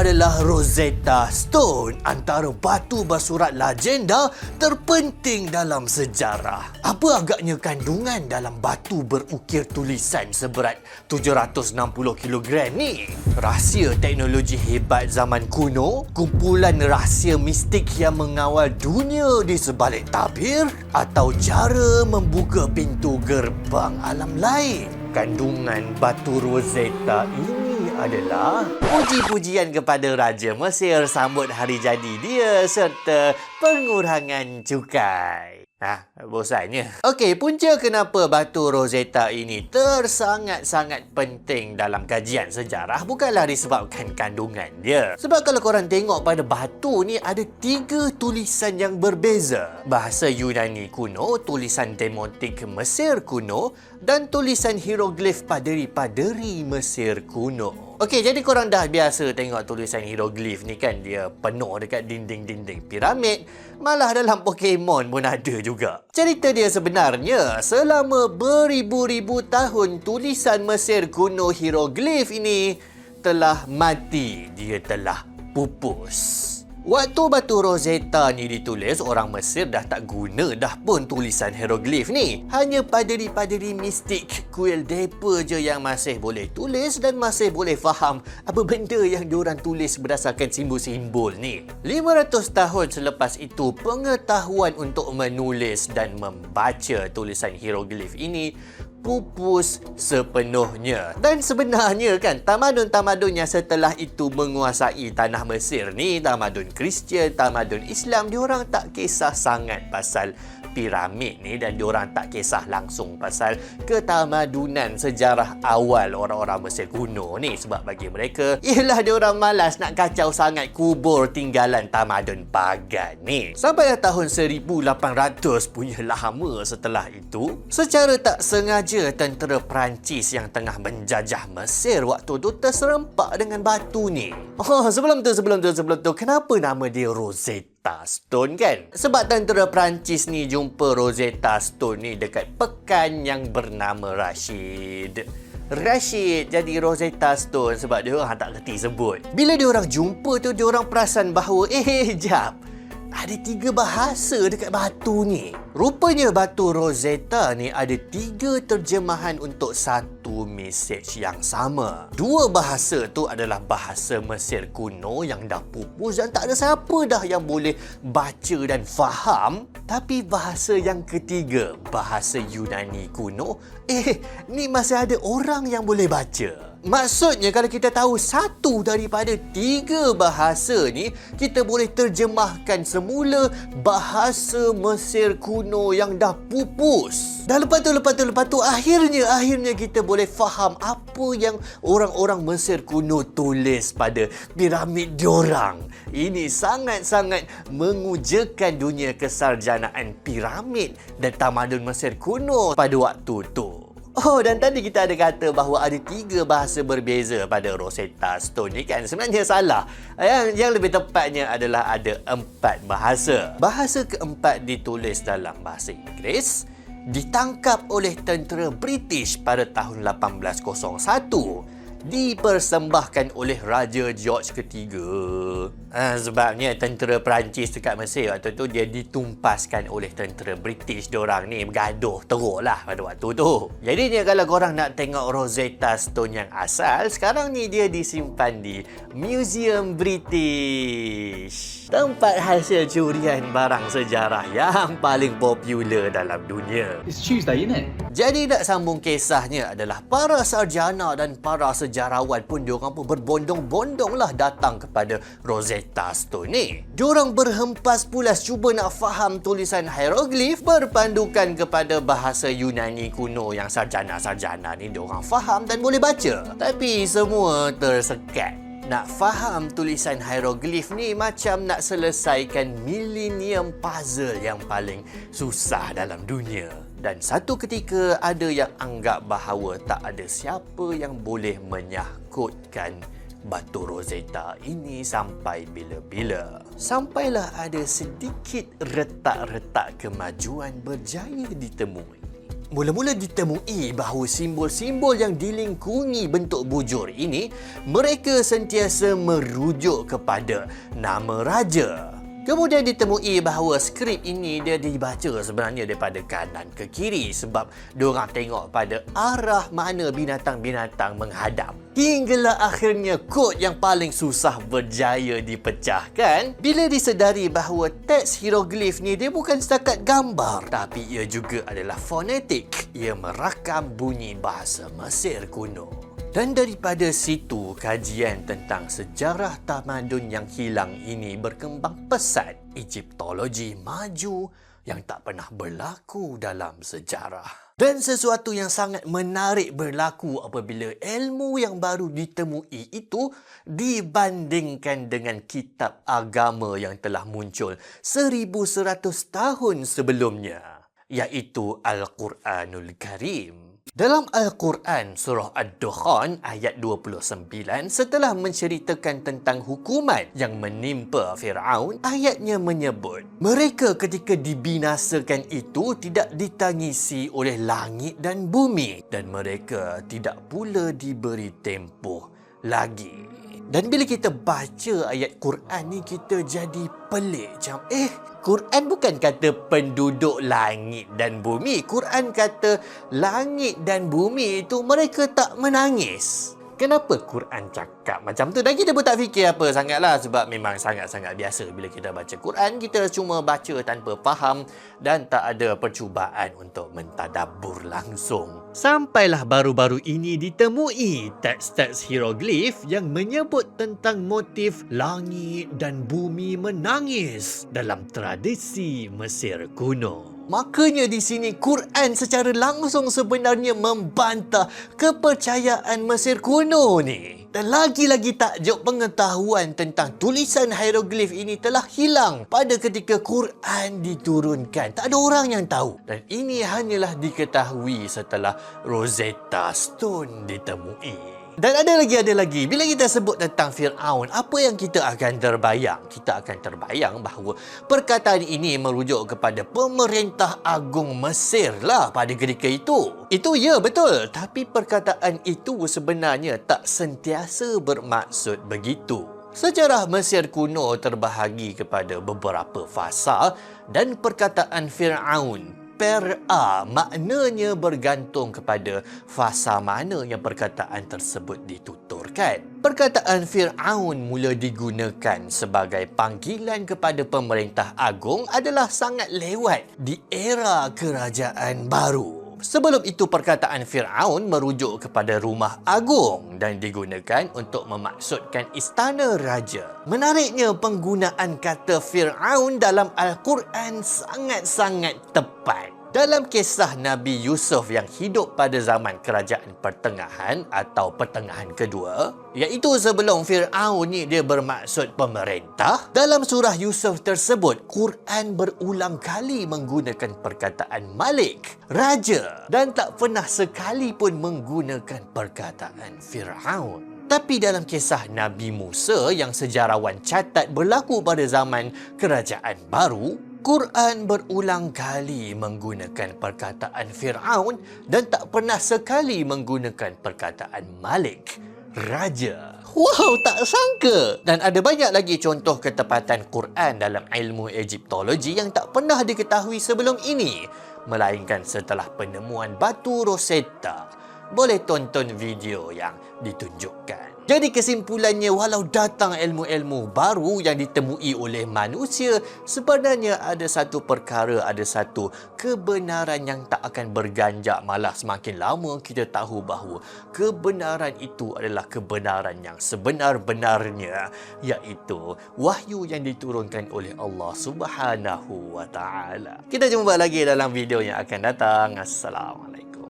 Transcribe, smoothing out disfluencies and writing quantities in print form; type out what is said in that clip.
adalah Rosetta Stone, antara batu bersurat legenda terpenting dalam sejarah. Apa agaknya kandungan dalam batu berukir tulisan seberat 760 kg ni? Rahsia teknologi hebat zaman kuno? Kumpulan rahsia mistik yang mengawal dunia di sebalik tabir? Atau cara membuka pintu gerbang alam lain? Kandungan batu Rosetta ini adalah puji-pujian kepada Raja Mesir sambut hari jadi dia serta pengurangan cukai. Bosannya. Okey, punca kenapa batu Rosetta ini tersangat-sangat penting dalam kajian sejarah bukanlah disebabkan kandungan dia. Sebab kalau korang tengok pada batu ni ada 3 tulisan yang berbeza. Bahasa Yunani kuno, tulisan demotik Mesir kuno dan tulisan hieroglif paderi-paderi Mesir kuno. Okey, jadi korang dah biasa tengok tulisan hieroglif ni kan, dia penuh dekat dinding-dinding piramid. Malah dalam Pokemon pun ada juga. Cerita dia sebenarnya, selama beribu-ribu tahun tulisan Mesir kuno hieroglif ini telah mati, dia telah pupus. Waktu batu Rosetta ni ditulis, orang Mesir dah tak guna dah pun tulisan hieroglif ni. Hanya paderi-paderi mistik kuil depa je yang masih boleh tulis dan masih boleh faham apa benda yang diorang tulis berdasarkan simbol-simbol ni. 500 tahun selepas itu, pengetahuan untuk menulis dan membaca tulisan hieroglif ini pupus sepenuhnya. Dan sebenarnya kan, tamadun-tamadun yang setelah itu menguasai tanah Mesir ni, tamadun Kristian, tamadun Islam, diorang tak kisah sangat pasal piramid ni dan diorang tak kisah langsung pasal ketamadunan sejarah awal orang-orang Mesir kuno ni. Sebab bagi mereka, ialah diorang malas nak kacau sangat kubur tinggalan tamadun pagan ni. Sampai tahun 1800 punya lama setelah itu, secara tak sengaja tentera Perancis yang tengah menjajah Mesir waktu tu terserempak dengan batu ni. Sebelum tu, kenapa nama dia Rosetta Stone kan? Sebab tentera Perancis ni jumpa Rosetta Stone ni dekat pekan yang bernama Rashid. Jadi Rosetta Stone sebab dia orang tak kerti sebut. Bila dia orang jumpa tu, dia orang perasan bahawa jap, ada 3 bahasa dekat batu ni. Rupanya batu Rosetta ni ada 3 terjemahan untuk satu mesej yang sama. 2 bahasa tu adalah bahasa Mesir kuno yang dah pupus dan tak ada siapa dah yang boleh baca dan faham. Tapi bahasa yang ketiga, bahasa Yunani kuno, ni masih ada orang yang boleh baca. Maksudnya kalau kita tahu satu daripada 3 bahasa ni, kita boleh terjemahkan semula bahasa Mesir kuno yang dah pupus. Dan lepas tu akhirnya kita boleh faham apa yang orang-orang Mesir kuno tulis pada piramid diorang. Ini sangat-sangat mengujakan dunia kesarjanaan piramid dan tamadun Mesir kuno pada waktu tu. Dan tadi kita ada kata bahawa ada 3 bahasa berbeza pada Rosetta Stone ni kan. Sebenarnya salah. Yang lebih tepatnya adalah ada 4 bahasa. Bahasa keempat ditulis dalam bahasa Inggeris, ditangkap oleh tentera British pada tahun 1801. Dipersembahkan oleh Raja George III. Sebabnya tentera Perancis dekat Mesir waktu tu dia ditumpaskan oleh tentera British. Diorang ni bergaduh teruk lah pada waktu tu. Jadinya kalau korang nak tengok Rosetta Stone yang asal, sekarang ni dia disimpan di Museum British, tempat hasil curian barang sejarah yang paling popular dalam dunia. It's Tuesday, isn't it? Jadi nak sambung kisahnya adalah para sarjana dan para sejarawan pun diorang pun berbondong-bondong lah datang kepada Rosetta Stone ni. Diorang berhempas pulas cuba nak faham tulisan hieroglif berpandukan kepada bahasa Yunani kuno yang sarjana-sarjana ni diorang faham dan boleh baca. Tapi semua tersekat. Nak faham tulisan hieroglif ni macam nak selesaikan millennium puzzle yang paling susah dalam dunia. Dan satu ketika ada yang anggap bahawa tak ada siapa yang boleh menyahkutkan batu Rosetta ini sampai bila-bila. Sampailah ada sedikit retak-retak kemajuan berjaya ditemui. Mula-mula ditemui bahawa simbol-simbol yang dilingkungi bentuk bujur ini, mereka sentiasa merujuk kepada nama raja. Kemudian ditemui bahawa skrip ini dia dibaca sebenarnya daripada kanan ke kiri sebab diorang tengok pada arah mana binatang-binatang menghadap. Hinggalah akhirnya kod yang paling susah berjaya dipecahkan bila disedari bahawa teks hieroglif ni dia bukan setakat gambar tapi ia juga adalah fonetik. Ia merakam bunyi bahasa Mesir kuno. Dan daripada situ, kajian tentang sejarah tamadun yang hilang ini berkembang pesat. Egyptologi maju yang tak pernah berlaku dalam sejarah. Dan sesuatu yang sangat menarik berlaku apabila ilmu yang baru ditemui itu dibandingkan dengan kitab agama yang telah muncul 1100 tahun sebelumnya, iaitu Al-Quranul Karim. Dalam Al-Quran surah Ad-Dukhan ayat 29, setelah menceritakan tentang hukuman yang menimpa Fir'aun, ayatnya menyebut, mereka ketika dibinasakan itu tidak ditangisi oleh langit dan bumi dan mereka tidak pula diberi tempoh lagi. Dan bila kita baca ayat Quran ni, kita jadi pelik macam, Quran bukan kata penduduk langit dan bumi. Quran kata langit dan bumi itu mereka tak menangis. Kenapa Quran cakap macam tu? Dan kita pun tak fikir apa sangatlah sebab memang sangat-sangat biasa bila kita baca Quran, kita cuma baca tanpa faham dan tak ada percubaan untuk mentadabbur langsung. Sampailah baru-baru ini ditemui teks-teks hieroglif yang menyebut tentang motif langit dan bumi menangis dalam tradisi Mesir kuno. Makanya di sini Quran secara langsung sebenarnya membantah kepercayaan Mesir kuno ni. Dan lagi-lagi takjub, pengetahuan tentang tulisan hieroglif ini telah hilang pada ketika Quran diturunkan. Tak ada orang yang tahu. Dan ini hanyalah diketahui setelah Rosetta Stone ditemui. Dan ada lagi. Bila kita sebut tentang Fir'aun, apa yang kita akan terbayang? Kita akan terbayang bahawa perkataan ini merujuk kepada pemerintah agung Mesir lah pada ketika itu. Itu ya, betul. Tapi perkataan itu sebenarnya tak sentiasa bermaksud begitu. Sejarah Mesir kuno terbahagi kepada beberapa fasa dan perkataan Fir'aun, Per'a, maknanya bergantung kepada fasa mana yang perkataan tersebut dituturkan. Perkataan Fir'aun mula digunakan sebagai panggilan kepada pemerintah agung adalah sangat lewat di era kerajaan baru. Sebelum itu perkataan Fir'aun merujuk kepada rumah agung dan digunakan untuk memaksudkan istana raja. Menariknya, penggunaan kata Fir'aun dalam Al-Quran sangat-sangat tepat. Dalam kisah Nabi Yusuf yang hidup pada zaman kerajaan pertengahan atau pertengahan kedua, iaitu sebelum Fir'aun ni dia bermaksud pemerintah, dalam surah Yusuf tersebut, Quran berulang kali menggunakan perkataan Malik, raja, dan tak pernah sekali pun menggunakan perkataan Fir'aun. Tapi dalam kisah Nabi Musa yang sejarawan catat berlaku pada zaman kerajaan baru, Quran berulang kali menggunakan perkataan Fir'aun dan tak pernah sekali menggunakan perkataan Malik, raja. Wow, tak sangka! Dan ada banyak lagi contoh ketepatan Quran dalam ilmu Egyptologi yang tak pernah diketahui sebelum ini, melainkan setelah penemuan batu Rosetta. Boleh tonton video yang ditunjukkan. Jadi kesimpulannya, walau datang ilmu-ilmu baru yang ditemui oleh manusia, sebenarnya ada satu perkara, ada satu kebenaran yang tak akan berganjak, malah semakin lama kita tahu bahawa kebenaran itu adalah kebenaran yang sebenar-benarnya, iaitu wahyu yang diturunkan oleh Allah Subhanahu wa Ta'ala. Kita jumpa lagi dalam video yang akan datang. Assalamualaikum.